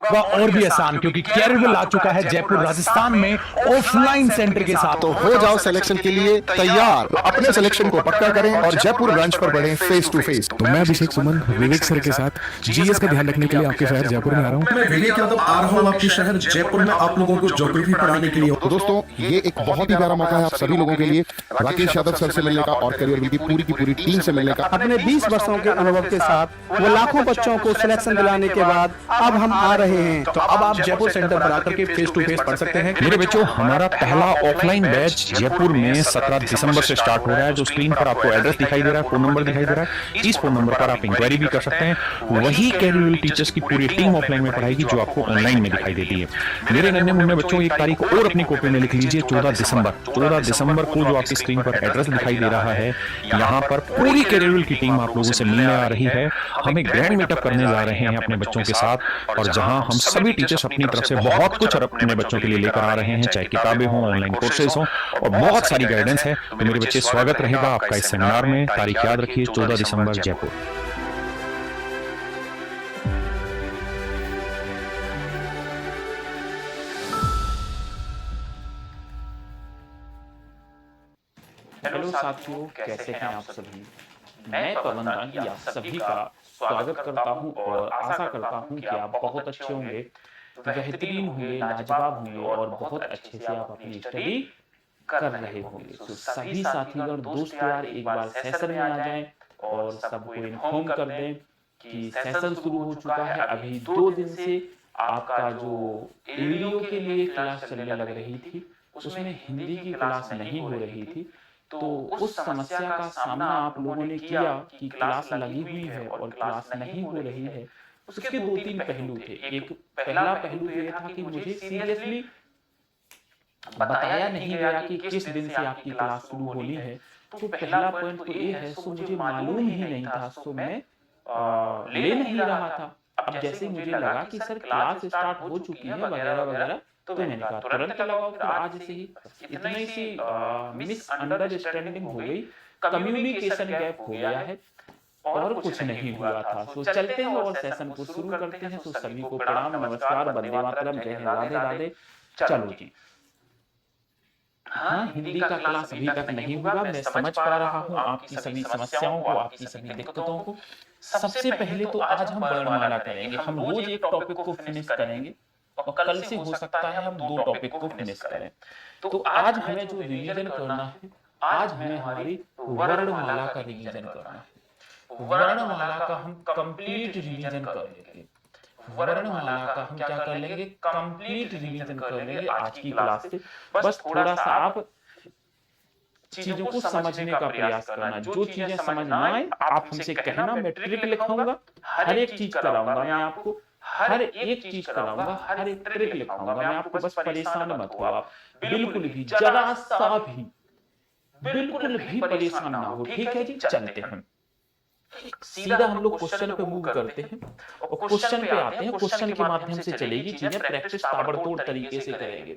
होगा और भी आसान, क्योंकि कैरियर आ चुका है जयपुर राजस्थान में ऑफलाइन सेंटर के साथ। तो हो जाओ सिलेक्शन के लिए तैयार, अपने सिलेक्शन को पक्का करें और जयपुर ब्रांच पर बढ़ें फेस टू फेस। तो मैं अभिषेक सुमन विवेक सर के साथ जीएस का ध्यान रखने के लिए आपके शहर जयपुर में आ रहा हूँ। मैं विवेक यादव आ रहा हूँ आपके शहर जयपुर में आप लोगों को ज्योग्राफी पढ़ाने के लिए। तो दोस्तों ये एक बहुत ही प्यारा मौका है आप सभी लोगों के लिए राकेश यादव सर से मिलने का और करियर की पूरी टीम से मिलने का। अपने 20 वर्षों के अनुभव के साथ वो लाखों बच्चों को सिलेक्शन दिलाने के बाद अब हम आ रहे हैं। तो अब आप जयपुर सेंटर पर आकर के फेस टू फेस पढ़ सकते हैं। मेरे बच्चों, हमारा पहला ऑफलाइन बैच जयपुर में 17 दिसंबर से स्टार्ट हो रहा है। जो स्क्रीन पर आपको एड्रेस दिखाई दे रहा है, फोन नंबर दिखाई दे रहा है, इस फोन नंबर पर आप इंक्वायरी भी कर सकते हैं। वही कैरियर टीचर्स की पूरी टीम ऑफलाइन में पढ़ाएगी जो आपको ऑनलाइन में दिखाई देती है। मेरे नन्हे मुन्ने बच्चों, एक तारीख और अपनी कॉपी में लिख लीजिए, 14 दिसंबर को जो आपकी स्क्रीन पर एड्रेस दिखाई दे रहा है, यहाँ पर पूरी कैरियर की टीम आप लोगों से मिलने आ रही है। हम एक ग्रैंड मीटअप करने जा रहे हैं अपने बच्चों के साथ, और जहां हम सभी टीचर्स अपनी तरफ से बहुत कुछ अपने बच्चों के लिए लेकर आ रहे हैं, चाहे किताबें हों, ऑनलाइन कोर्सेज हों, और बहुत सारी गाइडेंस है। तो मेरे बच्चे, स्वागत रहेगा आपका इस सेमिनार में। तारीख याद रखिए, 14 दिसंबर जयपुर। हेलो साथियों, कैसे हैं आप सभी। मैं पवन रानी आप सभी का स्वागत करता हूं और आशा करता हूं कि आप बहुत अच्छे होंगे, बेहतरीन होंगे, लाजवाब होंगे और बहुत अच्छे से आप अपनी स्टडी कर रहे होंगे। तो सभी साथीगण, दोस्त यार, एक बार सेशन में आ जाएं और सबको इन्फॉर्म कर दें कि सेशन शुरू हो चुका है। अभी 2 दिन से आपका जो वीडियो के लिए क्लास चलने लग रही थी, उसमें हिंदी की क्लास नहीं हो रही थी। तो उस समस्या का सामना आप लोगों ने किया कि क्लास लगी हुई है और क्लास नहीं हो रही है। उसके 2-3 पहलू थे। एक पहला पहलू ये था कि मुझे सीरियसली बताया नहीं गया कि किस दिन से आपकी क्लास शुरू होनी है। तो पहला पॉइंट तो ये है, सो मुझे मालूम ही नहीं था, सो मैं ले नहीं रहा था। अब जैसे मुझे लगा कि सर क्लास स्टार्ट हो चुकी है वगैरह वगैरह, तो मैंने कहा तुरंत लगाओ फिर आज से ही। इतना ही सी मिसअंडरस्टैंडिंग हो गई, कम्युनिकेशन गैप हो गया है और कुछ नहीं हुआ था। तो चलते हैं और सेशन को शुरू करते हैं। तो सभी को प्रणाम, नमस्कार, वंदे मातरम, जय हिंद, राधे राधे। चलो जी। हाँ, हिंदी का क्लास अभी तक नहीं हुआ। मैं समझ पा रहा हूँ आपकी सभी समस्याओं को, आपकी सभी दिक्कतों को। सबसे पहले तो आज हम वर्णमाला करेंगे। हम रोज एक टॉपिक को फिनिश करेंगे और कल से हो सकता है हम 2 टॉपिक को फिनिश करें। तो आज हमें जो रिवीजन करना है, आज हमें हमारी वर्णमाला का रिवीजन करना है। वर्णमाला का हम कंप्लीट रिवीजन कर लेंगे। वर्णमाला का हम क्या कर लेंगे, कंप्लीट रिवीजन कर लेंगे आज की क्लास से। बस थोड़ा सा आप चीजों को समझने का प्रयास करना। जो चीजें समझ ना आए आप हमसे कहना, मैं ट्रिक लिखाऊंगा, हर एक चीज कराऊंगा मैं आपको, हर एक चीज कराऊंगा, हर एक ट्रिक लिखाऊंगा मैं आपको। बस परेशान मत हो आप, बिल्कुल भी, जरा सा भी, बिल्कुल भी परेशान ना हो। ठीक है जी, चलते हैं सीधा हम लोग क्वेश्चन पे मूव करते हैं और क्वेश्चन पे आते हैं। क्वेश्चन के माध्यम से चलेगी चीजें, प्रैक्टिस ताबड़तोड़ तरीके से करेंगे।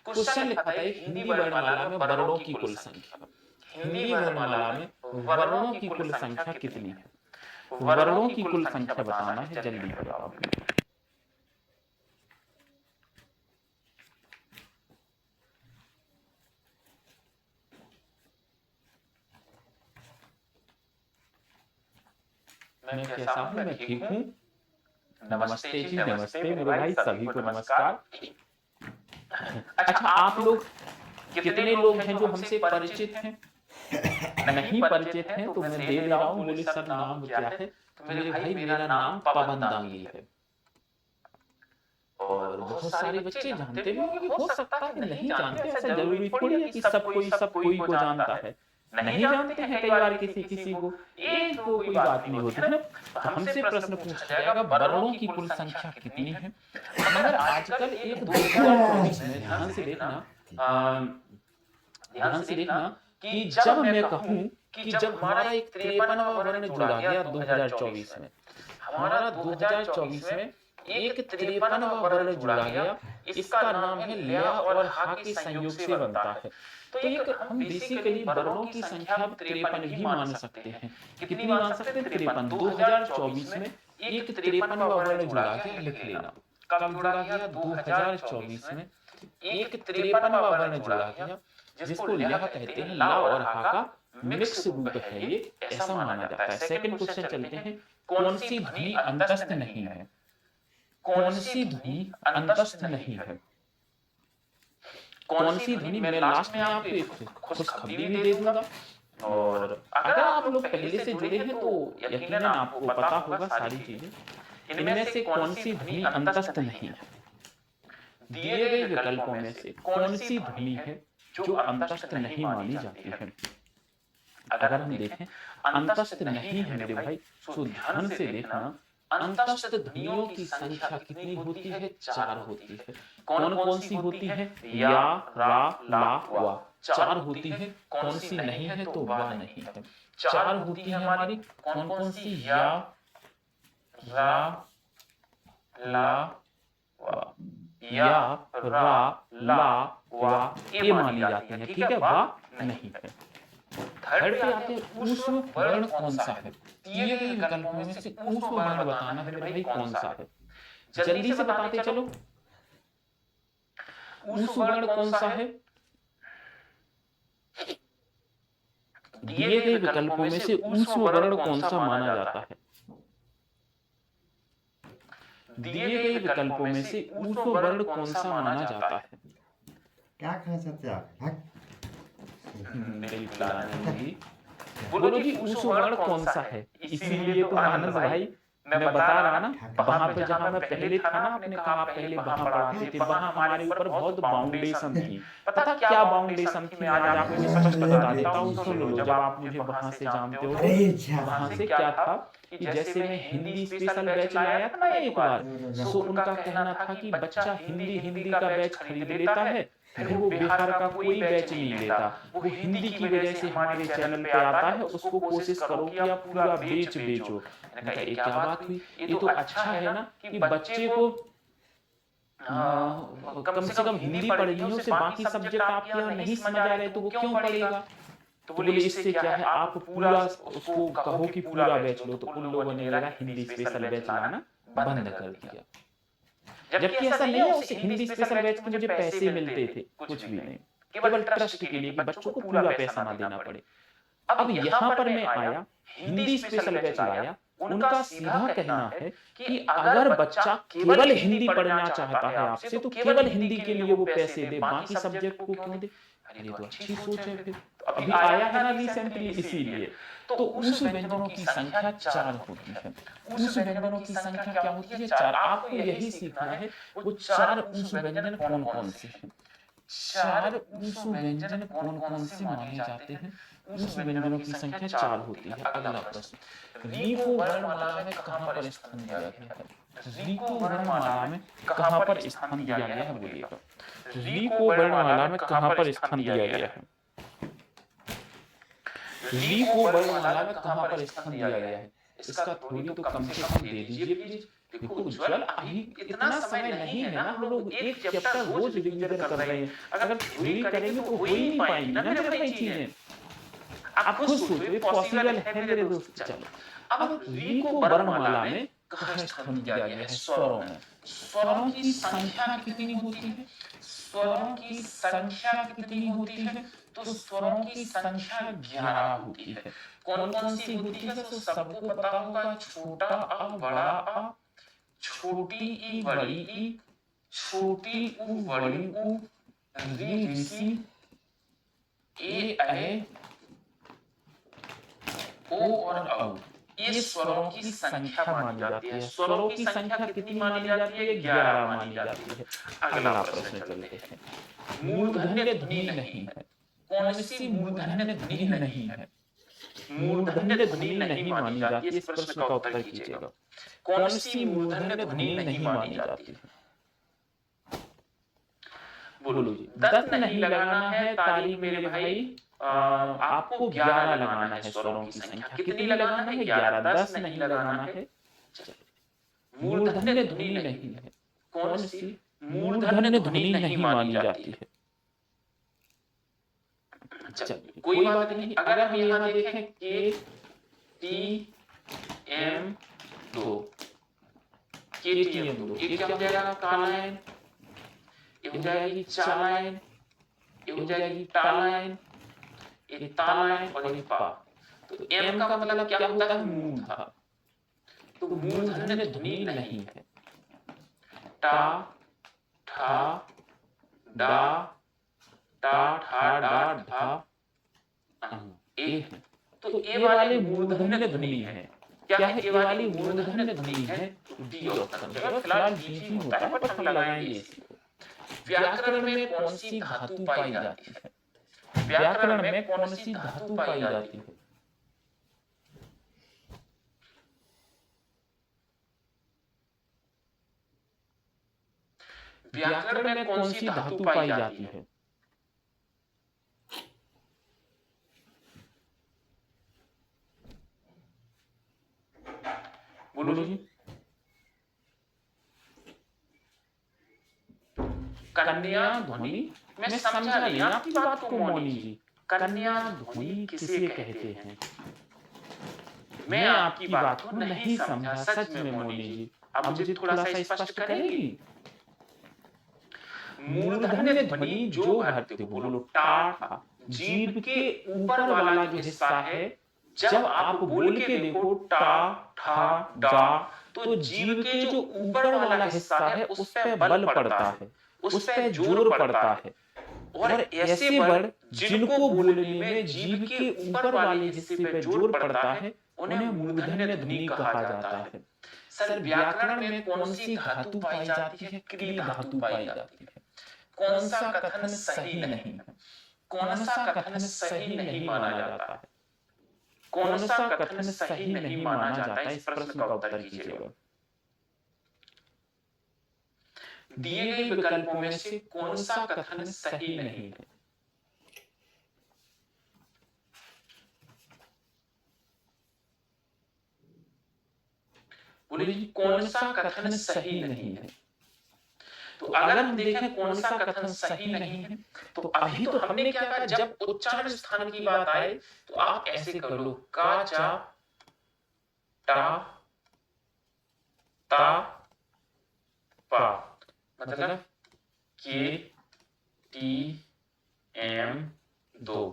क्वेश्चन लिखा था हिंदी वर्णमाला में वर्णों की कुल संख्या। हिंदी वर्णमाला में वर्णों की कुल संख्या कितनी है? वर्णों की कुल संख्या बताना है, जल्दी करो आप। मैं कैसा हूं? मैं ठीक हूं। नमस्ते जी, नमस्ते मेरे भाई, सभी को नमस्कार। अच्छा, आप लोग कितने लोग हैं जो हमसे परिचित हैं? नहीं परिचित हैं तो मैं दे रहा हूं। बोले सर नाम क्या है? तो मेरे भाई मेरा नाम पवन दांगी है। और बहुत सारे बच्चे जानते भी होंगे, हो सकता है नहीं जानते। ऐसा जरूरी थोड़ी है कि सब कोई को जानता है। नहीं जानते हैं कई बार किसी को, ये तो कोई बात नहीं होती है ना। तो हमसे प्रश्न पूछा जाएगा वर्णों की कुल संख्या कितनी है। मगर आजकल एक 2024 में ध्यान से देखना कि जब मैं कहूं कि जब हमारा एक 53वां वर्ण जुड़ा गया 2024 में, हमारा 2024 में एक 53वां वर्ण जुड़ा गया, इसका नाम है ल्या और हा के संयोग से बनता है। तो एक हम बेसिकली वर्णों की संख्या 53 भी मान सकते हैं। कितनी मान सकते हैं? 53। 2024 में एक 53वां वर्ण जुड़ा गया, लिख लेना। कब जोड़ा गया? 2024 में एक 53वां वर्ण जोड़ा गया, जिसको यह कहते हैं ला और हा का मिक्स रूप है ये, ऐसा माना जाता है। सेकंड क्वेश्चन चलते हैं, कौन सी ध्वनि अंतस्थ नहीं है? कौन सी ध्वनि अंतस्थ नहीं है? कौन सी ध्वनि? मैं लास्ट में आपको एक खुशखबरी भी दे दूंगा, और अगर आप लोग पहले से जुड़े हैं तो यकीनन आपको पता होगा सारी चीजें। इनमें से कौन सी ध्वनि अंतस्थ नहीं है? दिए गए विकल्पों में से कौन सी ध्वनि है जो अंतस्थ नहीं मानी जाती है? अगर हम देखें अंतस्थ नहीं है मेरे भाई, तो ध्यान से देखना, अंतस्थ ध्वनियों की संख्या कितनी होती है? 4 होती है। कौन कौन सी होती है? या, रा, ला, वा, 4 होती है। कौन सी नहीं है? तो वा नहीं है। 4 होती है हमारी। कौन कौन सी? या, रा, ला, वा, या, रा, ला, वा, ये मानी जाती है, ठीक है, वा नहीं है। थर्ड पे आते हैं, ऊष्व वर्ण कौन सा है? दिए गए विकल्पों में से ऊष्व वर्ण बताना है मेरे भाई, कौन सा है? जल्दी से बताते चलो, ऊष्व वर्ण कौन सा है? दिए गए विकल्पों में से ऊष्व वर्ण कौन सा माना जाता है? दिए गए विकल्पों में से ऊष्व वर्ण कौन सा माना जाता है? क्या खा सकते आप? बोलो जी, ऊष्व वर्ण कौन सा है? इसीलिए तो आनंद भाई मैं बता रहा ना, वहां पे जहां मैं पहले था ना, आपने कहा आप पहले वहां पढ़ाते थे, वहां हमारे ऊपर बहुत बाउंडेशन थी। पता क्या बाउंडेशन थी? मैं आज आपको स्पष्ट बता देता हूँ, सुन लो, जब आप मुझे वहां से जानते हो तो वहां से क्या था कि जैसे मैं हिंदी स्पेशल बैच लाया था ना एक बार, तो उनका कहना था कि बच्चा हिंदी का बैच खरीद लेता है, फिर वो बिहार का कोई बैच नहीं लेता, वो हिंदी की वजह से हमारे चैनल पे आता है, उसको कोशिश करो कि आप पूरा बेचो। मैंने कहा ये क्या बात हुई? ये तो अच्छा है ना कि बच्चे को कम से कम हिंदी पढ़नी हो, उसे बाकी सब्जेक्ट आपके यहाँ नहीं समझ आ रहे तो वो क्यों पढ़ेगा? तो बोले इससे क्या है, आप पूरा उसको कहो कि पूरा बैच लो, तो उन लोगों ने लगा हिंदी स्पेशल बैच लाना बंद कर दिया। जबकि ऐसा नहीं है, उस हिंदी स्पेशल बैच में मुझे पैसे मिलते थे, कुछ भी नहीं, केवल ट्रस्ट के लिए कि बच्चों को पूरा पैसा ना देना पड़े। अब यहाँ पर मैं आया, हिंदी स्पेशल बैच लाया, उनका सीधा कहना है कि अगर बच्चा केवल हिंदी पढ़ना चाहता है आपसे, तो केवल हिंदी के लिए वो पैसे दे, बाकी सब्जेक्ट को क्यों दे? अरे तो अच्छी सोच है। फिर अभी आया है ना रिसेंटली, इसीलिए तो उस व्यंजनों की संख्या 4 होती है। उस व्यंजनों की संख्या क्या होती है? 4। आपको यही सीखना है, वो 4 उस व्यंजन कौन कौन से हैं? 4 उस व्यंजन कौन कौन से माने जाते हैं? उस व्यंजनों की संख्या 4 होती है। अगला प्रश्न, री को वर्णमाला में कहां पर स्थान दिया गया है? री को वर्णमाला में कहां पर स्थान दिया गया है? बोलिएगा, री को वर्णमाला में कहां पर स्थान दिया गया है? री को वर्णमाला में कहां पर स्थान दिया गया है? इसका थोड़ी तो कम से कम दे दीजिए प्लीज। देखो उज्जवल, अभी इतना समय नहीं है ना, हम लोग एक चैप्टर रोज रिवीजन कर रहे हैं, अगर थ्योरी करेंगे तो हो ही नहीं पाएंगी ना मेरे भाई चीजें। आप खुद सोचो ये पॉसिबल है मेरे दोस्त। चलो अब री को वर्णमाला में कहां स्थान दिया गया है? स्वरों में। स्वरों की संख्या कितनी होती है? स्वरों की संख्या कितनी होती है? तो स्वरों की संख्या 11 होती है। कौन कौन सी होती है? तो सबको पता होगा, छोटा आ, बड़ा आ, छोटी ई, बड़ी ई, छोटी ऊ, बड़ी ऊ, री, ऋषि, ए, ऐ, ओ और औ। ये स्वरों की संख्या मानी जाती है। स्वरों की संख्या कितनी मानी जाती है? 11 मानी जाती है। अगला प्रश्न चलते हैं, मूर्धन्य ध्वनि नहीं है। कौन सी मूर्धन्य ध्वनि नहीं है? मूर्धन्य ध्वनि नहीं मानी जाती है। इस प्रश्न का उत्तर कीजिएगा, कौन सी मूर्धन्य ध्वनि नहीं मानी जाती है? बोलो जी। 10 नहीं लगाना है ताली मेरे भाई, आपको 11 लगाना है। स्वरों की संख्या कितनी लगाना है? 11। 10 नहीं लगाना है। मूर्धन्य ध्वनि नहीं है। कौन सी मूर्धन्य ध्वनि नहीं मानी जाती है? चलिए कोई बात नहीं। अगर हम यहाँ देखें के टी एम 2, KTM 2, ये क्या हो जाएगा कालायन, ये हो जाएगी चालायन, ये हो जाएगी टालायन, ये तालायन और ये पा। तो M का मतलब क्या होता है मूर्धा, तो मूर्धन्य ध्वनि नहीं है। टा ठा डा टा ठा डा ढा ए है, तो ए वाले मूर्धन्य ध्वनि है। क्या है ए वाली मूर्धन्य ध्वनि है? D option. फिलहाल डी ही होता है, बट हम लगाएंगे इसी को। व्याकरण में कौन सी धातु पाई जाती है? व्याकरण में कौन सी धातु पाई जाती है? व्याकरण में कौन सी धातु पाई जाती है? बोलो जी। कन्या ध्वनि, मैं समझा नहीं आपकी बात को मौनी जी। कन्या ध्वनि किसे कहते हैं? मैं आपकी बात को नहीं समझा सच में मौनी जी, आप मुझे थोड़ा सा स्पष्ट करेंगी? मूर्धन्य ध्वनि जो भरते हो, बोलो टा, जीभ के ऊपर वाला जो हिस्सा है, जब आप बोल के देखो टा ठा डा, तो जीभ के जो ऊपर वाला हिस्सा है उस पे बल पड़ता है, उस पे जोर पड़ता है। और ऐसे बल जिनको बोलने में जीभ के ऊपर वाले हिस्से पे जोर पड़ता है, उन्हें मूर्धन्य ध्वनि कहा जाता है। सर व्याकरण में कौन सी धातु पाई जाती है? क्री धातु पाई जाती है। कौन सा कथन सही नहीं है? कौन सा कथन सही नहीं माना जाता है? कौन सा कथन सही नहीं माना जाता है? इस प्रश्न का उत्तर कीजिएगा। दिए गए विकल्पों में से कौन सा कथन सही नहीं है? बोलिए कौन सा कथन सही नहीं है? तो अगर हम देखें कौन सा कथन सही नहीं है, तो अभी तो हमने क्या कहा, जब उच्चारण स्थान की बात आए तो आप ऐसे कर लो का चा टा ता पा, मतलब के टी एम 2।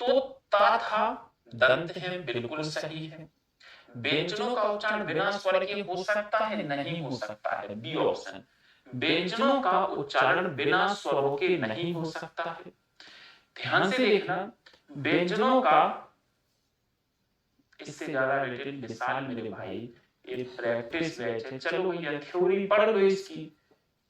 तो ता था दंत है, बिल्कुल सही है। व्यंजनों का उच्चारण बिना स्वर के हो सकता है? नहीं हो सकता है, बी ऑप्शन। व्यंजनों का उच्चारण बिना स्वरों के नहीं हो सकता है। ध्यान से देखना, व्यंजनों का, इससे ज्यादा रिलेटेड विशाल मेरे भाई, ये प्रैक्टिस बैच है। चलो भैया थ्योरी पढ़ लो इसकी,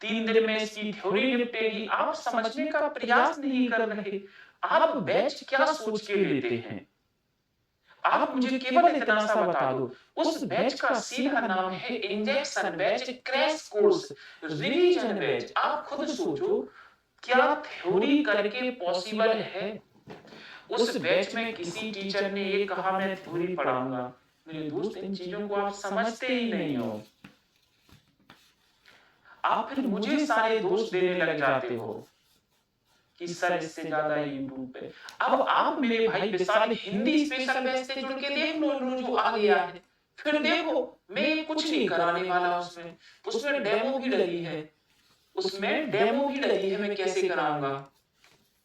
3 दिन में इसकी थ्योरी निपटेगी। आप समझने का प्रयास नहीं कर रहे, आप बैच क्या सोच के लेते हैं? आप मुझे केवल इतना सा बता दो, उस बैच का सीधा नाम है injection batch, crash course, revision batch. आप खुद सोचो, क्या थ्योरी करके पॉसिबल है? उस बैच में किसी टीचर ने ये कहा मैं थ्योरी पढ़ाऊंगा? मेरे दोस्त, इन चीजों को आप समझते ही नहीं हो। आप फिर मुझे सारे दोष देने लग जाते हो कि सर इससे ज्यादा यूट्यूब पे। अब आप मेरे भाई विशाल हिंदी स्पेशल बैच से जुड़ के देख लो जो आ गया है, फिर देखो मैं कुछ नहीं कराने वाला उसमें। उसमें डेमो भी डली है, उसमें डेमो भी डली है, मैं कैसे कराऊंगा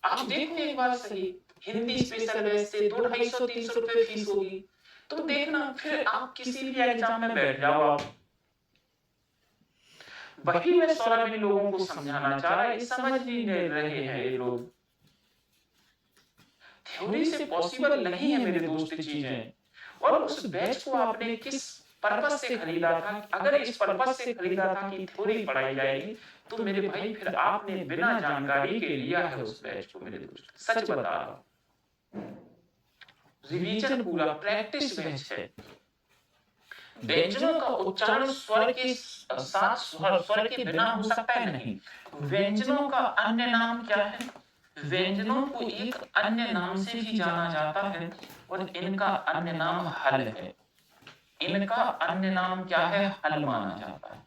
आप देखो एक बार सही। हिंदी स्पेशल बैच से 200-250-300 रुपए फीस होगी, तो देखना फिर आप किसी भी एग्जाम में बैठ जाओ आप। वही मैं 16 में लोगों को समझाना चाह रहा, ये समझ नहीं रहे हैं ये लोग। थ्योरी से पॉसिबल नहीं है मेरे दोस्त चीजें। और उस बैच को आपने किस पर्पस से खरीदा था? अगर इस पर्पस से खरीदा था कि थ्योरी पढ़ाई जाएगी, तो मेरे भाई फिर आपने बिना जानकारी के लिया है उस बैच को मेरे दोस्त, सच बता रहा हूं। रिवीजन पूरा प्रैक्टिस बैच है। व्यंजनों का उच्चारण स्वर के साथ स्वर के बिना हो सकता है? नहीं। व्यंजनों का अन्य नाम क्या है? व्यंजनों को एक अन्य नाम से भी जाना जाता है, और इनका अन्य नाम हल है। इनका अन्य नाम क्या है? हल माना जाता है।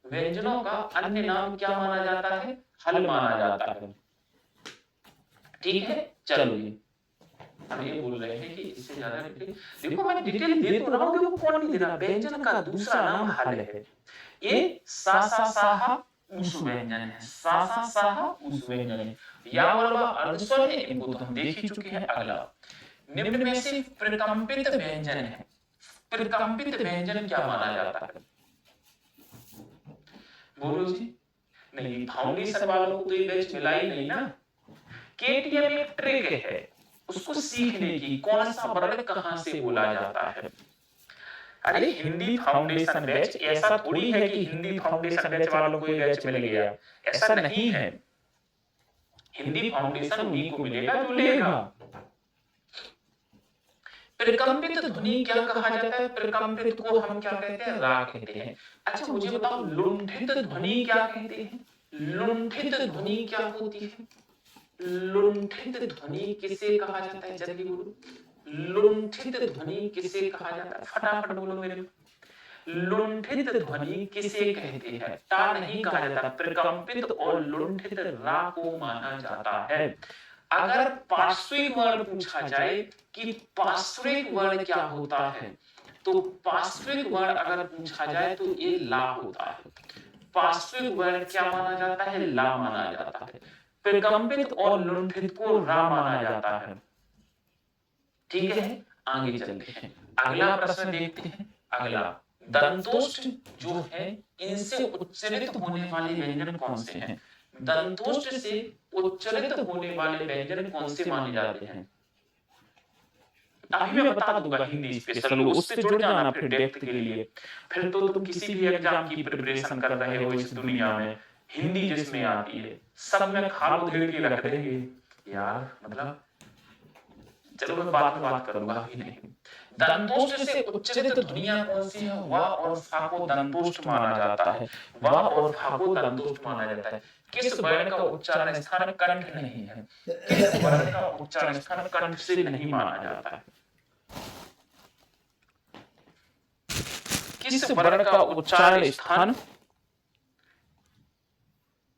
व्यंजनों का अन्य नाम क्या माना जाता है? हल माना जाता है। ठीक है, चलो जी। हम ये बोल रहे हैं कि इससे ज्यादा देखो मैं डिटेल दे तो रहा हूँ, देखो कौन नहीं दे रहा। व्यंजन का दूसरा नाम हल है। ये सा सा साहा उस व्यंजन है, सा सा साहा उस व्यंजन है। या वाला अर्धस्वर है, इनको तो हम देख ही चुके हैं। अगला निम्न में से प्रकंपित व्यंजन है। प्रकंपित व्यंजन क्या माना जाता है? बोलो जी। नहीं, फाउंडेशन वालों को तो ये बैच मिला ही नहीं ना। केटीएम एक ट्रिक है उसको सीखने की, कौन सा वर्ड कहां से बोला जाता है। अरे हिंदी फाउंडेशन बैच ऐसा थोड़ी है कि हिंदी फाउंडेशन बैच वालों को ये बैच मिल गया, ऐसा नहीं है। हिंदी फाउंडेशन उन्हीं को मिलेगा जो लेगा। प्रकंपित ध्वनि क्या कहा जाता है? प्रकंपित को हम क्या कहते हैं? रा कहते हैं। अच्छा मुझे बताओ, लुंठित ध्वनि क्या कहते हैं? लुंठित ध्वनि क्या होती है? लुंठित ध्वनि किसे कहा जाता है? जल्दी बोलो, लुंठित ध्वनि किसे कहा जाता है? फटाफट बोलो मेरे। लुंठित ध्वनि किसे कहते हैं? टा नहीं कहा जाता। प्रकंपित और लुंठित रा को माना जाता है। अगर पार्श्विक वर्ण पूछा जाए कि पार्श्विक वर्ण क्या होता है, तो पार्श्विक वर्ण अगर पूछा जाए तो ये ला होता है। पार्श्विक वर्ण क्या माना जाता है? ला माना जाता है। प्रकंपित और लुंठित को रा माना जाता है। ठीक है, आगे चलते हैं। अगला प्रश्न देखते हैं। अगला, दंतोष्ठ जो है इनसे उच्चारित होने वाले व्यंजन कौन से हैं? दंतोष्ठ से उच्चारित होने वाले व्यंजन कौन से माने जाते हैं? अभी मैं बता दूंगा हिंदी स्पेशल, उससे जुड़ जाना फिर डेप्थ के लिए। फिर तो तुम किसी भी एग्जाम की प्रिपरेशन कर रहे हो इस दुनिया में, हिंदी जिसमें आती है सब में खाल उधेड़ के रख देंगे यार। मतलब चलो मैं बात में बात करूंगा, अभी नहीं। दंतोष्ठ से उच्चारित ध्वनियां कौन सी है? वा और फा को दंतोष्ठ माना जाता है। वा और फा को दंतोष्ठ माना जाता है। किस वर्ण का उच्चारण स्थान कंठ नहीं है? किस वर्ण का उच्चारण स्थान कंठ से नहीं माना जाता है? किस वर्ण का उच्चारण स्थान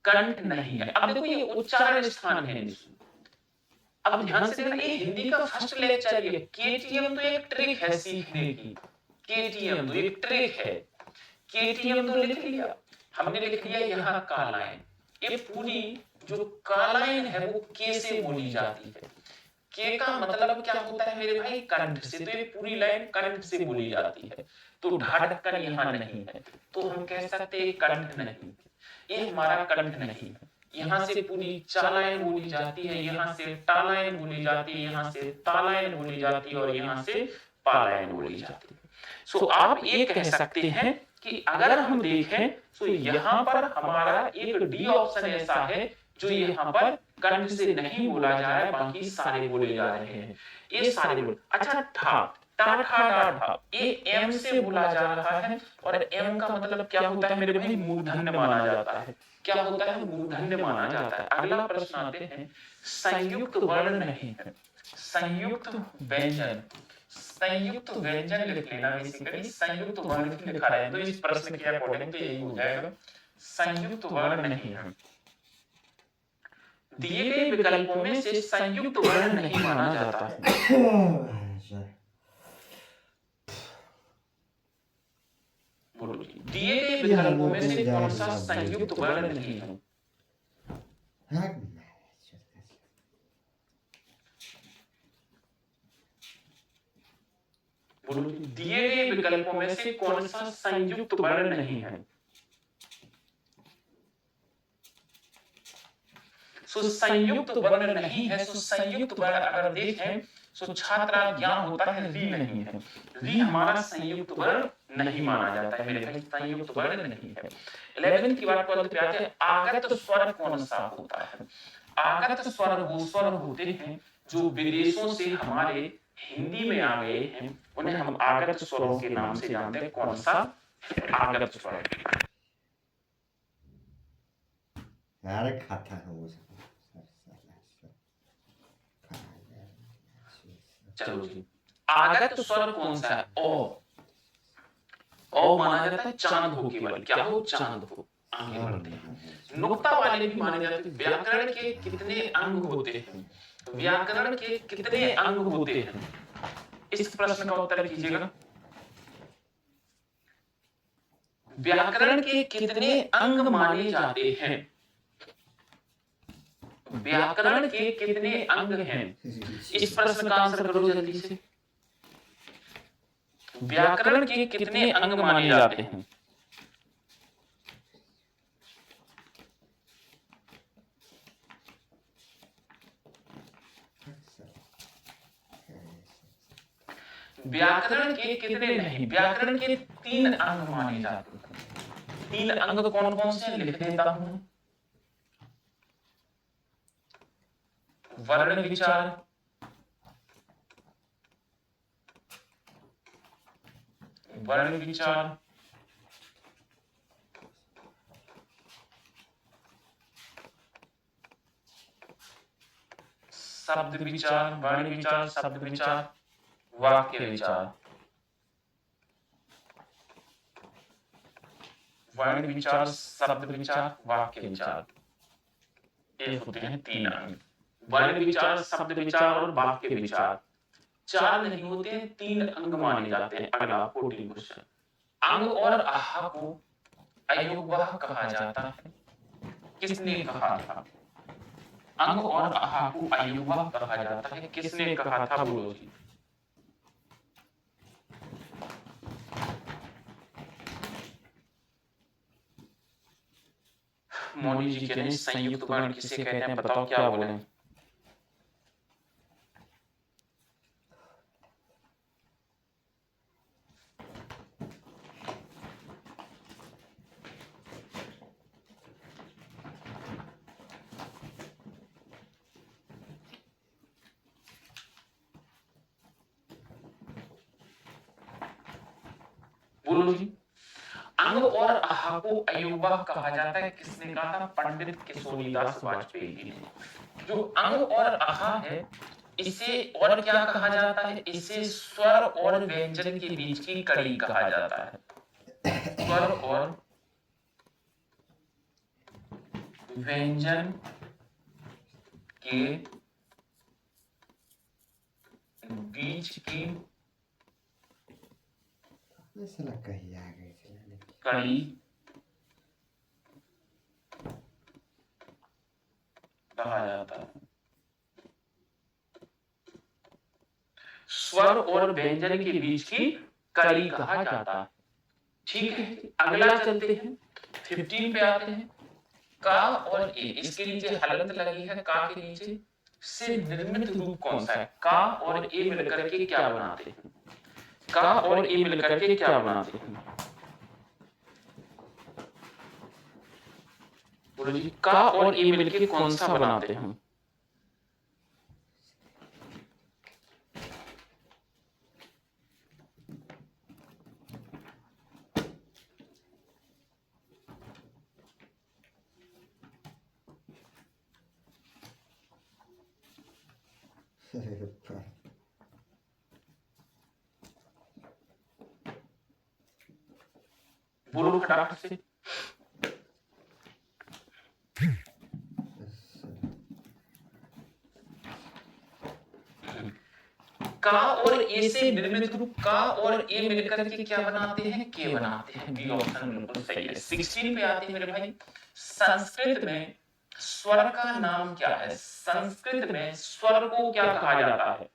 कंठ नहीं है? अब देखो ये उच्चारण स्थान है। अब ध्यान से देखना, ये हिंदी का फर्स्ट लेक्चर है। केटीएम तो एक ट्रिक है सीखने की। केटीएम तो एक ट्रिक है। केटीएम तो लिख लिया हमने, लिख लिया यहाँ कालायन। ये पूरी जो कालायन है वो के से बोली जाती है। के का मतलब क्या होता है मेरे भाई? कंठ से। तो ये पूरी लाइन कंठ से बोली जाती है। तो ढाढकन यहाँ नहीं है, तो हम कह सकते हैं कंठ नहीं, ये हमारा कंठ नहीं है। यहाँ से पूरी चालायन बोली जाती है, यहाँ से टालायन बोली जाती है, यहाँ से तालायन बोली जाती है और यहाँ से पालायन बोली जाती है। सो आप ये कह सकते हैं कि अगर हम देखें तो यहाँ पर हमारा एक डी ऑप्शन ऐसा है जो यहाँ पर कंठ से नहीं बोला जा रहा है, बाकी सारे बोले जा रहे हैं। ये सारे बोले। अच्छा, ठा टा ठा ढा, ये एम से बोला जा रहा है और एम का मतलब क्या होता है मेरे भाई? मूर्धन्य माना जाता है। क्या होता है? मूर्धन्य माना जाता है। अगला प्रश्न आते हैं, संयुक्त वर्ण नहीं है, संयुक्त व्यंजन। संयुक्त व्यंजन लिख लेना बेसिकली, संयुक्त वर्ण क्यों लिखा है? तो इस प्रश्न के अकॉर्डिंग तो यही हो जाएगा, संयुक्त वर्ण नहीं है। दिए गए विकल्पों में से संयुक्त वर्ण नहीं माना जाता है। दिए गए विकल्पों में से कौन सा संयुक्त वर्ण नहीं है? बोलो, दिए गए विकल्पों में से कौन सा संयुक्त वर्ण नहीं है? सो संयुक्त वर्ण नहीं है। सो संयुक्त वर्ण अगर देखें तो छात्रा ज्ञान होता है, री नहीं है। री हमारा संयुक्त वर्ण नहीं माना जाता है मेरे भाई, संयुक्त वर्ण नहीं है। 11th की बात 12th पे आते हैं। आगत स्वर कौन सा होता है? आगत स्वर वो स्वर होते हैं जो विदेशों से हमारे हिंदी में आ गए हैं, उन्हें हम आगत स्वरों के नाम से जानते हैं। कौन सा? आगत स्वर। यार खाता है वो सब। चलो जी, आगत स्वर कौन सा है? ओ। ओ माना जाता है चांद हो केवल। क्या हो? चांद हो। आगे बढ़ते हैं। नुक्ता वाले भी माने जाते हैं। व्याकरण के कितने अंग होते हैं? व्याकरण के कितने अंग होते हैं? इस प्रश्न का उत्तर कीजिएगा। व्याकरण के कितने अंग माने जाते हैं? व्याकरण के कितने अंग हैं? इस प्रश्न का आंसर करो जल्दी से। व्याकरण के कितने अंग माने जाते हैं? व्याकरण के कितने नहीं, व्याकरण के 3 अंग माने जाते हैं। 3 अंग कौन कौन से लिख देता हूं। वर्ण विचार, वर्ण विचार, शब्द विचार, वर्ण विचार, शब्द विचार, वाक्य विचार। वर्ण विचार, शब्द विचार, वाक्य विचार, ये होते हैं 3 अंग। वर्ण विचार, शब्द विचार और वाक्य विचार 4 नहीं होते हैं, 3 अंग माने जाते हैं। अगला 14 क्वेश्चन। अंग और आहा को अयोगवाह कहा जाता है, किसने कहा था? अंग और आहा को अयोगवाह कहा जाता है, किसने कहा था? बोलो जी। मौनी जी कह रहे हैं संयुक्त वर्ण किसे कहते हैं, बताओ क्या बोले? बोलो जी। अंग और आहा को अयोगवाह कहा जाता है, किसने कहा था? पंडित किशोरीदास वाजपेयी जी ने। जो अंग और आहा है इसे और क्या कहा जाता है? इसे स्वर और व्यंजन के बीच की कड़ी कहा जाता है। स्वर और व्यंजन के बीच की कहीं आ गए थे कड़ी कहा जाता है। स्वर और व्यंजन के बीच की कड़ी कहा जाता है। ठीक है, अगला चलते हैं 15 पे आते हैं। का और ए, इसके नीचे हलंत लगी है, का के नीचे से निर्मित रूप कौन सा है? का और ए मिलकर के क्या बनाते हैं? का और ए मिलकर के क्या बनाते हैं? बोलो जी, का और ए मिलकर कौन सा बनाते हैं? बोलो फटाफट से। का और ए से निर्मित रूप का और ए मिलकर के क्या बनाते हैं? के बनाते हैं। बी ऑप्शन बिल्कुल सही है। 16 पे आते हैं मेरे भाई। संस्कृत में स्वर का नाम क्या है? संस्कृत में स्वर को क्या कहा जाता है?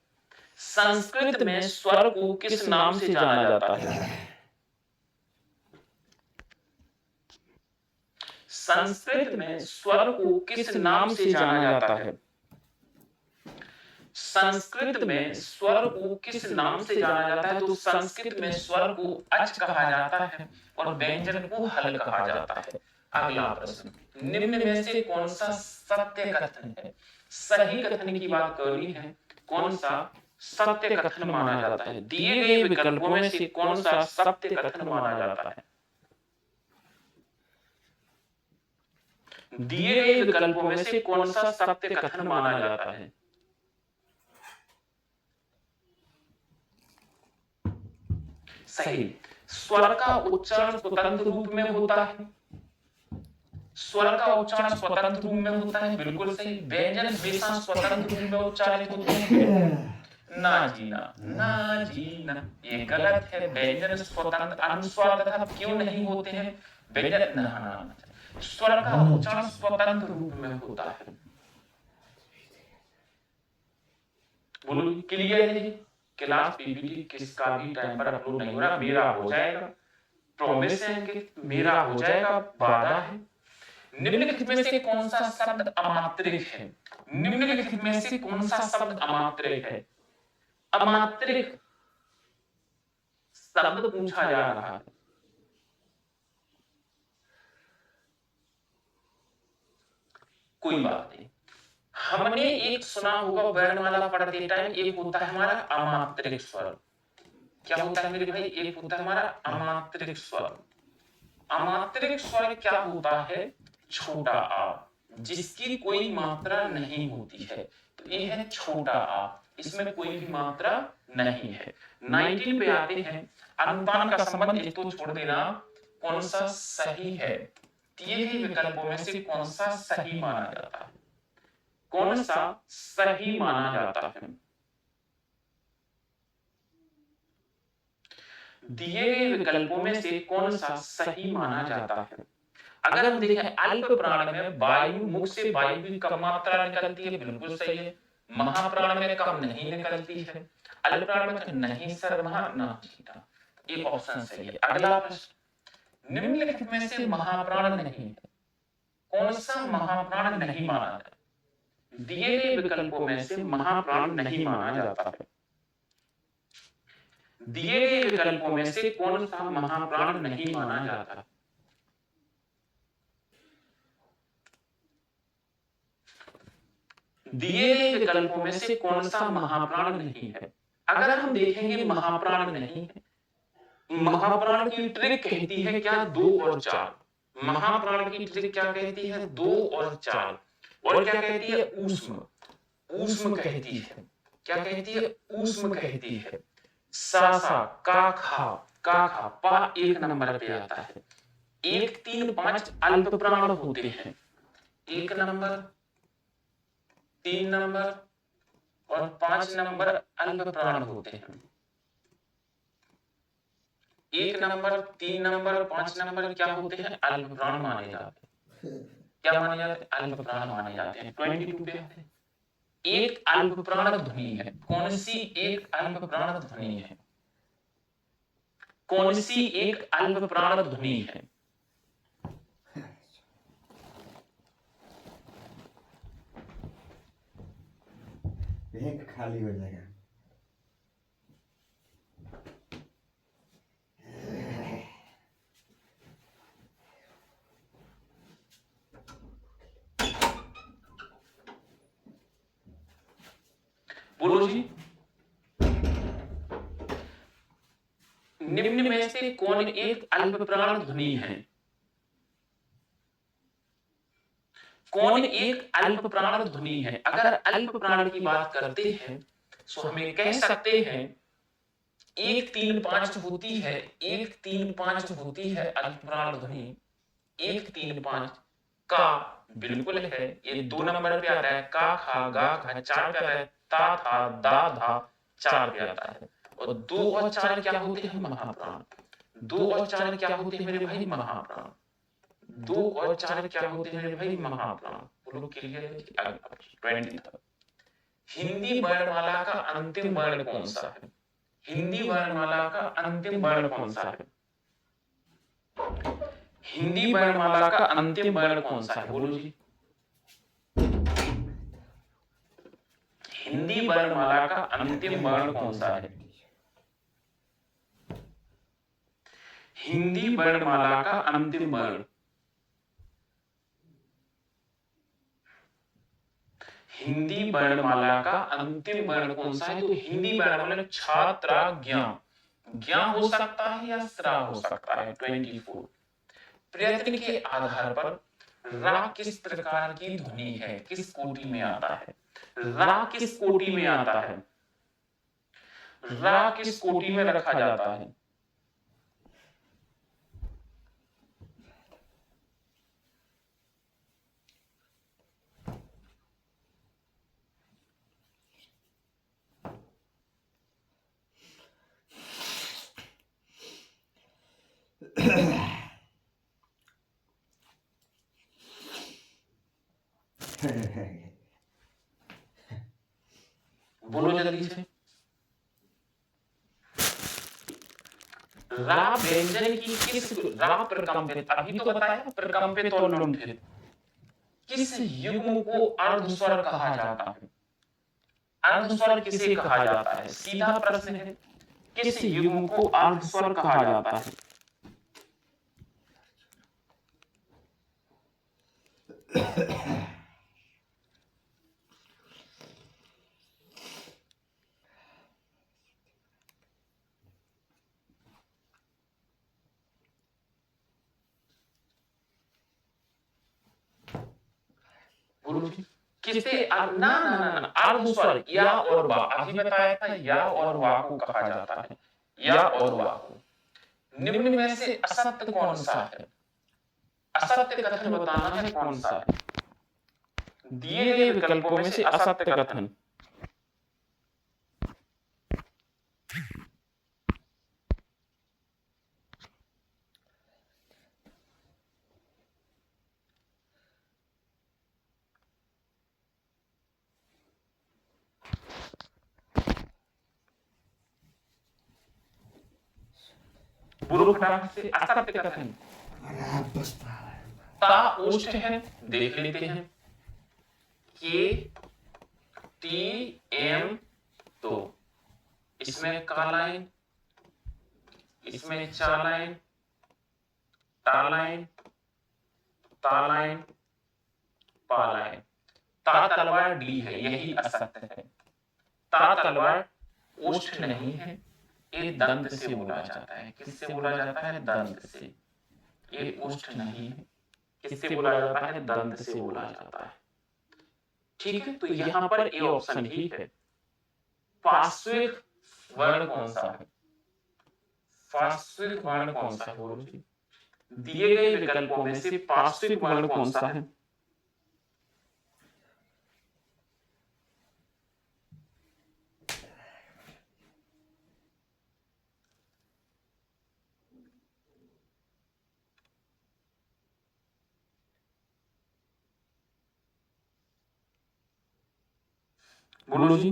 संस्कृत में स्वर को किस नाम से जाना जाता है? संस्कृत में स्वर को किस नाम से जाना जाता है? संस्कृत में स्वर को किस नाम से जाना जाता है? तो संस्कृत में स्वर को अच कहा जाता है और व्यंजन को हल कहा जाता है। अगला प्रश्न, निम्न में से कौन सा सत्य कथन है? सही कथन की बात करनी है, कौन सा सत्य कथन माना जाता है? दिए गए विकल्पों में से कौन सा सत्य कथन माना जाता है? दिए गए विकल्पों में से कौन सा सत्य कथन माना जाता है? सही। स्वर का उच्चारण स्वतंत्र रूप में होता है। स्वर का उच्चारण स्वतंत्र रूप में होता है, बिल्कुल सही। व्यंजन हमेशा स्वतंत्र रूप में उच्चारित होते हैं। ना जी ना, ना जी ना, ये गलत है। व्यंजन स्वतंत्र अनुस्वार तथा क्यों नहीं होते हैं? व्यंजन ना, स्वर का उच्चारण स्वतंत्र रूप में होता है। बोलो क्लियर है? क्लास पीपीटी किसका भी टाइम पर अपलोड नहीं हो रहा, मेरा हो जाएगा, प्रॉमिस है कि मेरा हो जाएगा, वादा है। निम्नलिखित में से कौन सा शब्द अमात्रिक है? निम्नलिखित में से कौन सा शब्द अमात्रिक है? अमात्रिक शब्द पूछा जा रहा है। कोई बात नहीं, हमने एक सुना होगा वर्णमाला पढ़ते टाइम, एक होता है हमारा अमात्रिक स्वर। क्या होता है मेरे भाई? एक होता है हमारा अमात्रिक स्वर। अमात्रिक स्वर क्या होता है? छोटा आ, जिसकी कोई मात्रा नहीं होती है, तो ये है छोटा आ, इसमें कोई भी मात्रा नहीं है। 19 पे आते हैं। अनुपान का संबंध एक तो छोड़ देना, कौन सा सही है? दिए गए विकल्पों में से कौन सा सही माना जाता है? कौन सा सही माना जाता है? दिए गए विकल्पों में से कौन सा सही माना जाता है? अगर हम देखें अल्प प्राण में वायु, मुख से वायु की कम मात्रा निकलती है, बिल्कुल सही है। महाप्राण में कम नहीं निकलती है। अल्प प्राण में नहीं सर, महा ना जीता, एक ऑप्शन सही है। अगला प्रश्न, निम्नलिखित में से महाप्राण नहीं है, कौन सा महाप्राण नहीं माना जाता? दिए गए विकल्पों में से महाप्राण नहीं माना जाता है। दिए गए विकल्पों में से कौन सा महाप्राण नहीं माना जाता? दिए गए विकल्पों में से कौन सा महाप्राण नहीं है? अगर हम देखेंगे महाप्राण नहीं है, महाप्राण की ट्रिक कहती है क्या? 2 और 4। महाप्राण की ट्रिक क्या कहती है? 2 और 4। और क्या कहती है? ऊष्म, ऊष्म कहती है। क्या कहती है? ऊष्म कहती है। सा सा का खा पा 1 नंबर पे आता है। 1 3 5 अल्प प्राण होते हैं। 1 नंबर, 3 नंबर और 5 नंबर अल्प प्राण होते हैं। 1 नंबर, 3 नंबर, 5 नंबर क्या होते हैं? अल्प प्राण माने जाते हैं। क्या माने जाते हैं? अल्प प्राण माने जाते हैं। 22 पे आते हैं। एक अल्प प्राण ध्वनि है, कौन सी एक अल्प प्राण ध्वनि है? कौन सी एक अल्प प्राण ध्वनि है? बैंक खाली हो जाएगा। बोलो जी, निम्न में से कौन एक अल्प प्राण ध्वनि है? कौन एक अल्प प्राण ध्वनि है? अगर अल्प प्राण की बात करते हैं तो हमें कह सकते हैं 1 3 5 होती है, 1 3 5 होती है अल्प प्राण ध्वनि। 1 3 5 का बिल्कुल है, ये 2 नंबर पे आता है। का खा गा खा 4 पे आता है। ता था दा धा 4 पे आता है। और 2 और 4 क्या होते हैं? महाप्राण। 2 और 4 क्या होते हैं मेरे भाई? महाप्राण। 2 और 4 क्या होते हैं मेरे भाई? महाप्राण। बोलो क्लियर है? 20 हिंदी वर्णमाला का अंतिम वर्ण कौन सा है? हिंदी वर्णमाला का अंतिम वर्ण कौन सा है? हिंदी वर्णमाला का अंतिम वर्ण कौन सा है? बोलो जी। हिंदी वर्णमाला का अंतिम वर्ण कौन सा है? हिंदी वर्णमाला का अंतिम वर्ण, हिंदी वर्णमाला का अंतिम वर्ण कौन सा है? तो हिंदी वर्णमाला में छात्रा ज्ञा, ज्ञा हो सकता है या स्रा हो सकता है। 24 प्रयत्न के आधार पर रा किस प्रकार की ध्वनि है? किस कोटि में आता है? रा किस कोटि में आता है? रा किस कोटि में रखा जाता है? बोलो जल्दी से। रा व्यंजन की किस रा प्रकंपित, अभी तो बताया प्रकंपित और लुंठित, किस युग्म को अर्धस्वर कहा जाता है? अर्धस्वर किसे कहा जाता है? सीधा प्रश्न है, किस युग्म को अर्धस्वर कहा जाता है? बोलो जी। किसे ना ना ना ना अर्धस्वर या और वा, अभी बताया था या और वा को कहा जाता है, या और वा को। निम्न में से असत्य कौन सा है? असत्य कथन बताना है कौन सा है? दिए गए विकल्पों में से असत्य कथन। बोलो फटाफट से असत्य कथन। ता ओष्ठ है, देख लेते हैं। के टी एम, तो इसमें का लाइन, इसमें चा लाइन, टा लाइन, ता लाइन, पा लाइन। ता तलवार डी है, यही असत्य है। ता तलवार ओष्ठ नहीं है, ये दंत से बोला जाता है। किससे बोला जाता है? दंत से। ये ओष्ठ नहीं है, किससे बोला जाता है? दंत से बोला जाता है। ठीक है, तो यहां पर ए ऑप्शन ही है। पार्श्विक वर्ण कौन सा है? पार्श्विक वर्ण कौन सा है? बोलो जी। दिए गए विकल्पों में से पार्श्विक वर्ण कौन सा है? बोलो जी।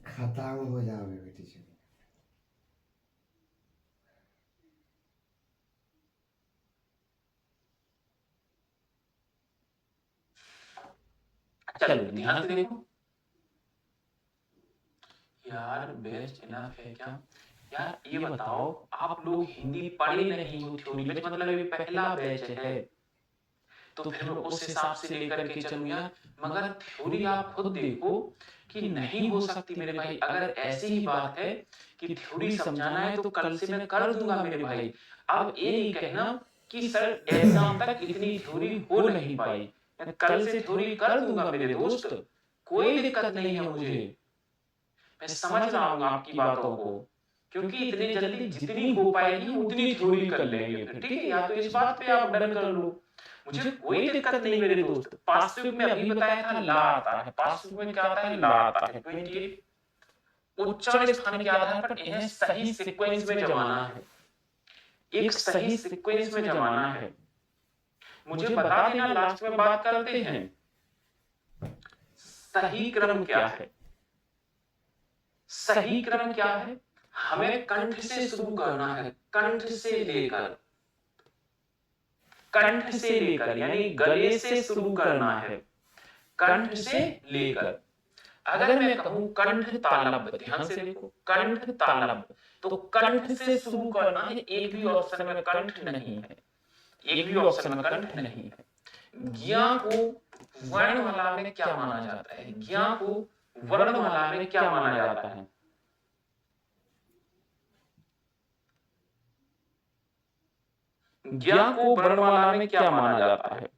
खत्म हो जाओगे बेटी जी। चलो ध्यान से देखो यार, बेस्ट इनफ है क्या? यार ये बताओ, आप लोग हिंदी पढ़े नहीं हो, थ्योरी बैच मतलब ये पहला बैच है, तो फिर उस हिसाब से लेकर के चलो यार। मगर थ्योरी आप खुद देखो कि नहीं हो सकती मेरे भाई। अगर ऐसी ही बात है कि थ्योरी समझाना है तो कल से मैं कर दूंगा मेरे भाई। अब ये नहीं कहना कि सर एग्जाम तक इतनी थ्योरी हो नहीं पाई, मैं कल से थ्योरी कर दूंगा मेरे दोस्त, कोई दिक्कत नहीं है मुझे। मैं समझ रहा हूँ आपकी बातों को, क्योंकि इतने जल्दी जितनी हो पाएगी उतनी थ्योरी कर लेंगे फिर, ठीक है? या तो इस बात पे आप डन कर लो, मुझे कोई दिक्कत नहीं मेरे दोस्त। पार्श्विक में अभी बताया था ला आता है, पार्श्विक में क्या आता है? ला आता है। 28 उच्चारण स्थान के आधार पर इन्हें सही सीक्वेंस में जमाना है, एक सही सीक्वेंस में जमाना है। मुझे बता देना, लास्ट में बात करते हैं। सही क्रम क्या है? सही क्रम क्या है? हमें कंठ से शुरू करना है, कंठ से लेकर, कंठ से लेकर यानी गले से शुरू करना है, कंठ से लेकर। अगर मैं कहूं कंठ तालब, ध्यान से देखो, कंठ तालब, तो कंठ से शुरू करना है। एक भी ऑप्शन में कंठ नहीं है, एक भी ऑप्शन में कंठ नहीं है। ज्ञा को वर्णमाला में क्या माना जाता है? ज्ञा को वर्णमाला में क्या माना जाता है? ज्ञा को वर्णमाला में क्या माना जाता है?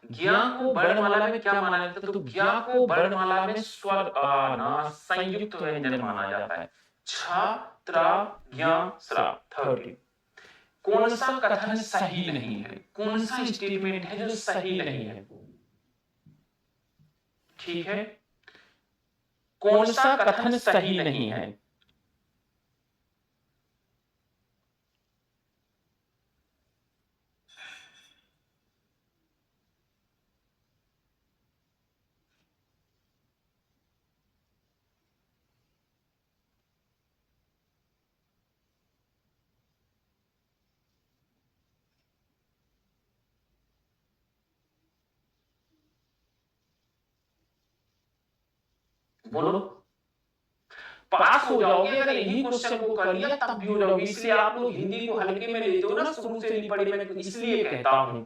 ज्ञा को वर्णमाला में क्या माना जाता है? तो ज्ञा को वर्णमाला में स्वर संयुक्त व्यंजन माना जाता है। छ त्रा ज्ञा स्रा 30। कौन सा कथन सही नहीं है? कौन सा स्टेटमेंट है जो सही नहीं है? ठीक है, कौन सा कथन सही नहीं है? बोलो, पास हो जाओगे अगर इन्हीं क्वेश्चन को कर लिया तब भी हो जाओगे। इसलिए आप लोग हिंदी को हल्के में लेते हो ना, शुरू से नहीं पढ़े। मैं इसलिए कहता हूं,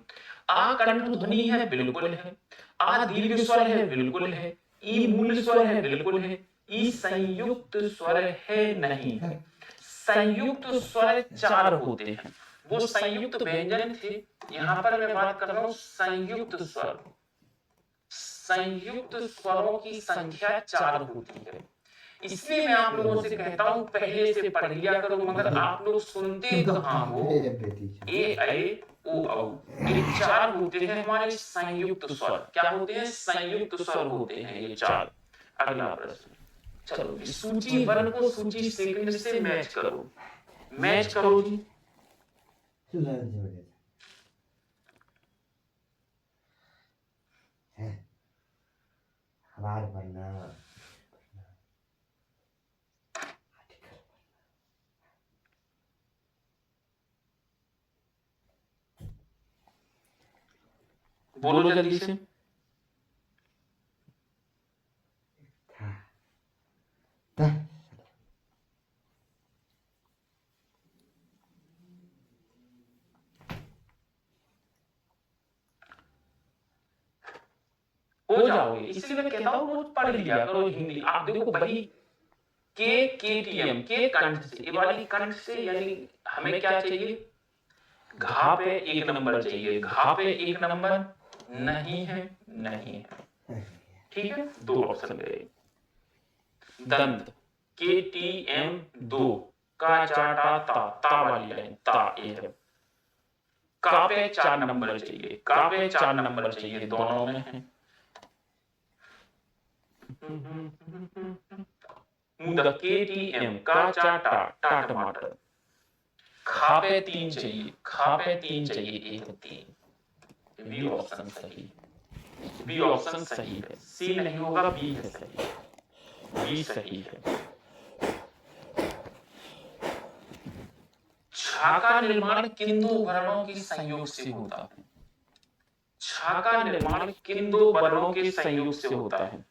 आ कंठ ध्वनि है, बिल्कुल है। आ दीर्घ स्वर है, बिल्कुल है। ई मूल स्वर है, बिल्कुल है। ई संयुक्त स्वर है, नहीं है। संयुक्त स्वर 4 होते हैं। वो संयुक्त व्यंजन थे। यहां पर मैं बात कर रहा हूं संयुक्त स्वर। संयुक्त स्वरों की संख्या 4 होती है। इसलिए मैं आप लोगों से कहता हूं पहले से पढ़ लिया करो, मगर आप लोग सुनते कहां हो? ए ऐ ओ औ, ये 4 होते हैं हमारे संयुक्त स्वर। क्या होते हैं? संयुक्त स्वर होते हैं ये 4। अगला प्रश्न, चलो सूची वर्ण को सूची सेकंड से मैच करो। मैच करो जी। हमार बनना बोलो जल्दी से। हो जाओगे, इसलिए मैं कहता हूं रोज पढ़ लिया करो हिंदी। आप देखो भाई, केटीएम के कंठ से, ये वाली कंठ से, यानी हमें क्या चाहिए? घा पे 1 नंबर चाहिए। घा पे 1 नंबर नहीं है, नहीं है। ठीक है, 2 ऑप्शन गए। दंत केटीएम 2, का चाटा ता वाली लाइन, ता ये है। का पे 4 नंबर चाहिए। का पे 4 नंबर चाहिए, दोनों में है। मुदक केटीएम, का चाटा टा टमाटर। खा पे 3 चाहिए। खा पे 3 चाहिए, 1 3। बी ऑप्शन सही, बी ऑप्शन सही है। सी नहीं होगा, बी है सही, बी सही है। छा का निर्माण किन 2 वर्णों के संयोग से होता है? छा का निर्माण किन 2 वर्णों के संयोग से होता है?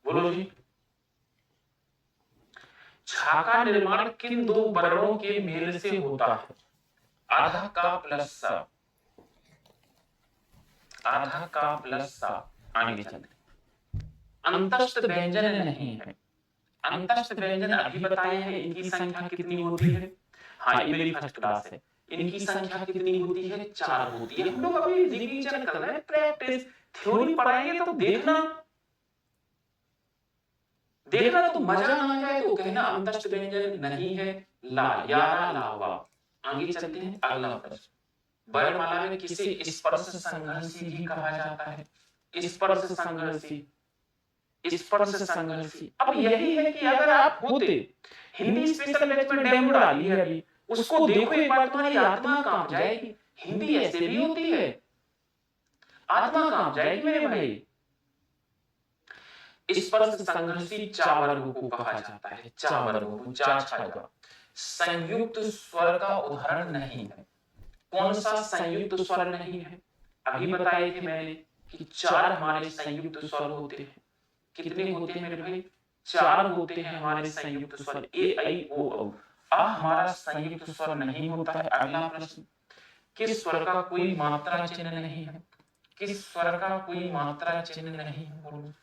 बोलो जी। छा का निर्माण किन 2 वर्णों के मेल से होता है? आधा का प्लस सा, आधा का प्लस सा। आगे चलते, अंतस्थ व्यंजन नहीं है। अंतस्थ व्यंजन अभी बताए हैं, इनकी संख्या कितनी होती है? हाँ, ये मेरी फर्स्ट क्लास है। इनकी संख्या कितनी होती है? 4 होती है। हम लोग अभी रिवीजन कर रहे हैं, प्रैक्टिस। थ्योरी पढ़ाएंगे तो देखना तो मजा ना आ जाए तो कहना अंतस्थ व्यंजन नहीं है। ला, यारा, लावा। आगे चलते हैं, अगला प्रश्न। वर्णमाला में किसे स्पर्श संघर्षी भी कहा जाता है? स्पर्श संघर्षी, स्पर्श संघर्षी। अब यही है कि अगर आप होते, हिंदी स्पेशल बैच में डेमो डाली है अभी, उसको देखो एक बार, तुम्हारी आत्मा कांप जाएगी। हिंदी ऐसे भी होती है, आत्मा कांप जाएगी मेरे भाई। स्पर्श संघर्षी 4 वर्गों को कहा जाता है। 4 वर्गों को, 4 छाएगा। संयुक्त स्वर का उदाहरण नहीं है। कौन सा संयुक्त स्वर नहीं है? अभी बताए थे मैंने कि 4 हमारे संयुक्त स्वर होते हैं। कितने होते हैं मेरे भाई? 4 होते हैं हमारे संयुक्त स्वर। ए ऐ ओ औ। हमारा संयुक्त स्वर नहीं होता है। अगला प्रश्न, किस स्वर का कोई मात्रा चिन्ह नहीं है? किस स्वर का कोई मात्रा चिन्ह नहीं है? बोलो,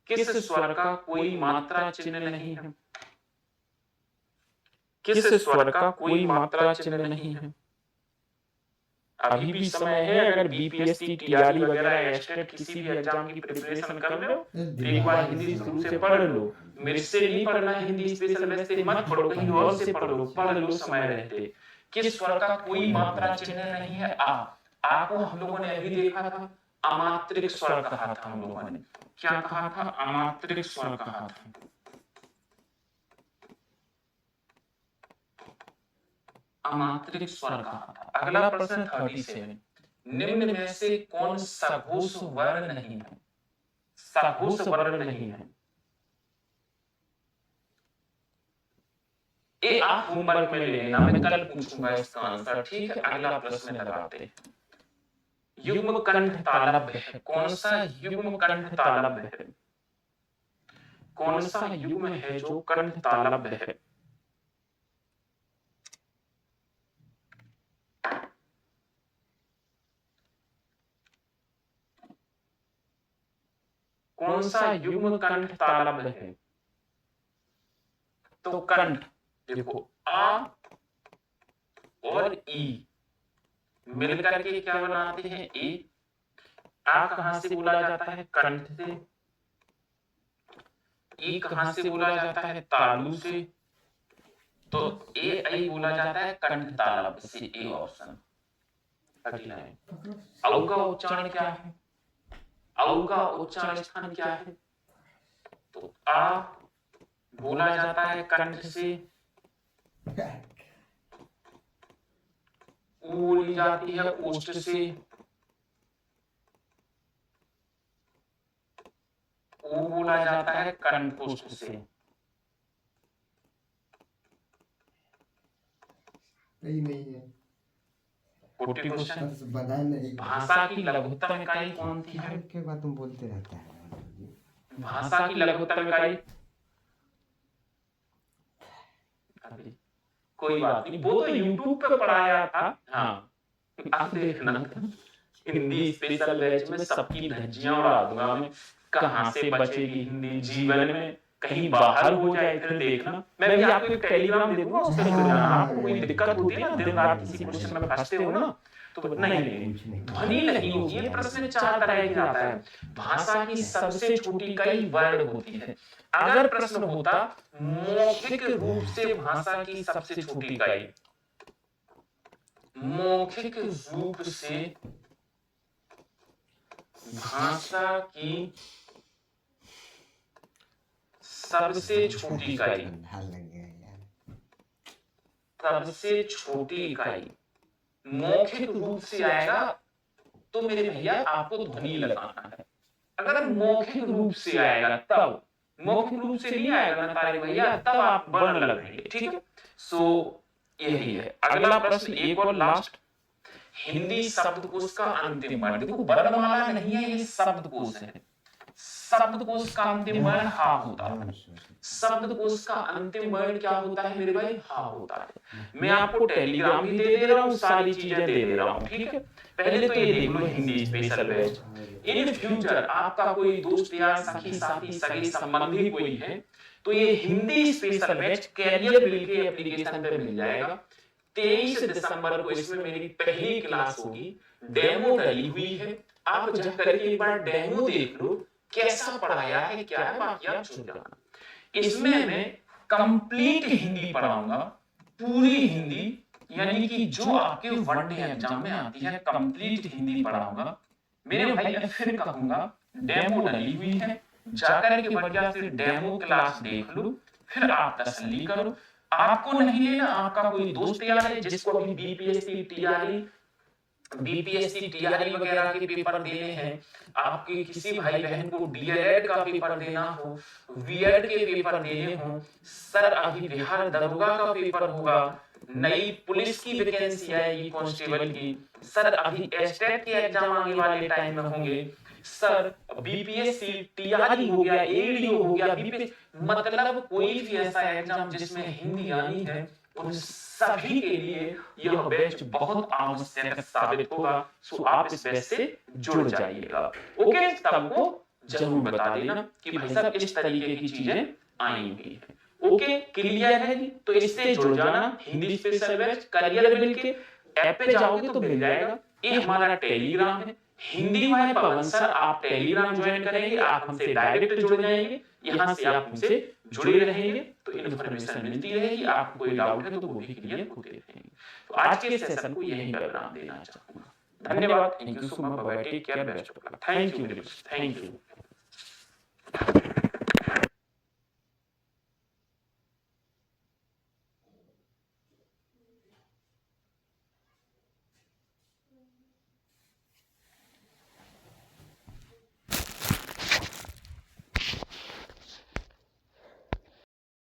किस स्वर का कोई मात्रा चिन्ह नहीं है? किस स्वर का कोई मात्रा चिन्ह नहीं है? अभी भी समय है, अगर बीपीएससी, टीआरई वगैरह, एस्टेट किसी भी एग्जाम की प्रिपरेशन कर रहे हो तो एक बार हिंदी शुरू से पढ़ लो। मेरे से नहीं पढ़ना है हिंदी स्पेशल, वैसे मत पढ़ो, कहीं और से पढ़ लो समय रहते। किस स्वर का कोई मात्रा चिन्ह नहीं है? आ को हम लोगों ने अभी देखा था, अमात्रिक स्वर कहा था हम लोगों ने। क्या कहा था? अमात्रिक स्वर कहा था। अमात्रिक स्वर कहा था। अगला प्रश्न 37, निम्न में से कौन सघोष वर्ण नहीं है? सघोष वर्ण नहीं है। ये आप होमवर्क में लेना, मैं कल पूछूंगा इसका आंसर, ठीक है? अगला प्रश्न लगाते हैं, युग्म कंठ तालव्य है। कौन सा युग्म कंठ तालव्य है? कौन सा युग्म है जो कंठ तालव्य है? कौन सा युग्म कंठ तालव्य है? तो कंठ देखो, आ और ई मिलकर के क्या बनाते हैं? ए। आ कहां से बोला जाता है? कंठ से। ई कहां से बोला जाता है? तालु से। तो ए आई बोला जाता है कंठ तालव्य से। A option. अगला है, औ का उच्चारण क्या है? औ का उच्चारण स्थान क्या है? तो आ बोला जाता है कंठ से, ऊ बोली जाती है ओष्ठ से, ऊ बोला जाता है कंठोष्ठ से। नहीं है। 40 क्वेश्चन। बस बना नहीं। भाषा की लघुत्तम इकाई कौन थी? के बाद तुम बोलते रहता है। भाषा की लघुत्तम इकाई, कोई बात नहीं, वो तो यूट्यूब पे पढ़ाया था। हाँ, आप देखना, हिंदी स्पेशल बैच में सबकी धज्जियां उड़ा दूंगा मैं। कहां से बचेगी हिंदी जीवन में, कहीं बाहर हो जाए फिर देखना। मैं भी आपको एक टेलीग्राम दे दूंगा, उस पर लिख देना। आपको कोई दिक्कत होती है ना, दिन रात किसी क्वेश्चन में फंसते हो ना, तो नहीं, ध्वनि नहीं होगी। ये प्रश्न 4 तरह के आता है। भाषा की सबसे छोटी इकाई वर्ण होती है। अगर प्रश्न होता मौखिक रूप से भाषा की सबसे छोटी इकाई, मौखिक रूप से भाषा की सबसे छोटी इकाई, सबसे छोटी इकाई मौखिक रूप से आएगा तो मेरे भैया आपको ध्वनि लगाना है। अगर मौखिक रूप से आएगा तब, मौखिक रूप से नहीं आएगा ना तारे भैया, तब आप वर्ण लगाएंगे, ठीक है? सो यही है। अगला प्रश्न एक और लास्ट, हिंदी शब्दकोश का अंतिम वर्ण। देखो वर्णमाला नहीं है, ये शब्दकोश है। शब्दकोश का अंतिम वर्ण हा होता है। शब्दकोश का अंतिम वर्ण क्या होता है मेरे भाई? हा होता है। मैं आपको टेलीग्राम भी दे रहा हूँ, सारी चीजें दे रहा हूँ, ठीक है? पहले तो ये देख लो Hindi special batch. In future आपका कोई दोस्त यार, सखी, साथी, सगे संबंधी कोई है तो ये Hindi special batch career will के एप्लीकेशन पे मिल जाएगा। 23 दिसंबर को इसमें मेरी पहली क्लास होगी। डेमो डली हुई है, आप जा करके एक बार डेमो देख लो कैसा पढ़ाया है, क्या है, बाकी आप छूट जाना। इसमें मैं कंप्लीट हिंदी पढ़ाऊंगा, पूरी हिंदी, यानी कि जो आपके वनडे एग्जाम में आती है कंप्लीट हिंदी पढ़ाऊंगा। मेरे भाई मैं फिर कहूंगा डेमो डली हुई है, जाकर के बढ़िया से डेमो क्लास देख लो, फिर आप तसल्ली करो। आपको नहीं लेना, आपका कोई दोस्त यार है जिसको अभी बीपीएससी, टीआरई वगैरह के पेपर देने हैं, आपके किसी भाई बहन को डीएलएड का पेपर देना हो, बीएड के पेपर देने हो, सर अभी बिहार दरोगा का पेपर होगा, नई पुलिस की वैकेंसी आएगी कांस्टेबल की, सर अभी एस्टेट के एग्जाम आने वाले टाइम में होंगे, सर बीपीएससी, टीआरई हो गया, एडीओ हो गया, बीपीएस, मतलब कोई भी ऐसा एग्जाम जिसमें हिंदी आनी है उन सभी के लिए यह बैच बहुत आवश्यक साबित होगा। सो आप इस बैच से जुड़ जाइएगा। ओके, सबको जरूर बता देना कि भाई साहब इस तरीके की चीजें आई हुई है। ओके, क्लियर है जी? तो इससे जुड़ जाना। Hindi special batch career bill के ऐप पे जाओगे तो मिल जाएगा। ये हमारा टेलीग्राम है, हिंदी में पवन सर। आप टेलीग्राम ज्वाइन करेंगे, आप हमसे डायरेक्ट जुड़ जाएंगे, यहाँ से आप हमसे जुड़े रहेंगे तो इन्फॉर्मेशन मिलती रहेगी। आपको कोई डाउट है तो वो भी क्लियर होते रहेंगे। तो आज के सेशन को यही विराम देना चाहूंगा। धन्यवाद। Thank you so much. Bye bye. Take care. Best of luck. Thank you.